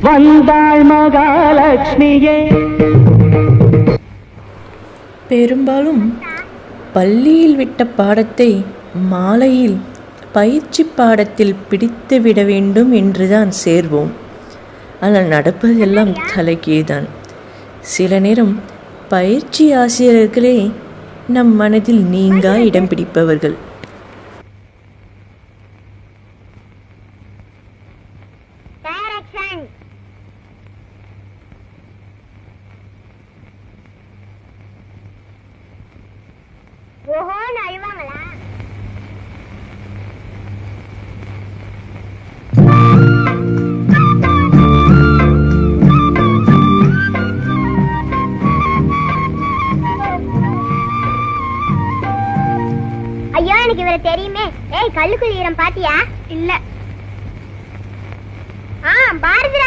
வந்தாள் மகாலட்சுமியே. பெரும்பாலும் பள்ளியில் விட்ட பாடத்தை மாலையில் பயிற்சி பாடத்தில் பிடித்து விட வேண்டும் என்றுதான் சேர்வோம். ஆனால் நடப்பதெல்லாம் தலைக்கீழ்தான். சில நேரம் பயிற்சி ஆசிரியர்களே நம் மனதில் நீங்கா இடம் பிடிப்பவர்கள். ஐயோ, எனக்கு இவரை தெரியுமே. ஏய், கல்லுக்குள் ஈரம் பாத்தியா? இல்ல. பாரதி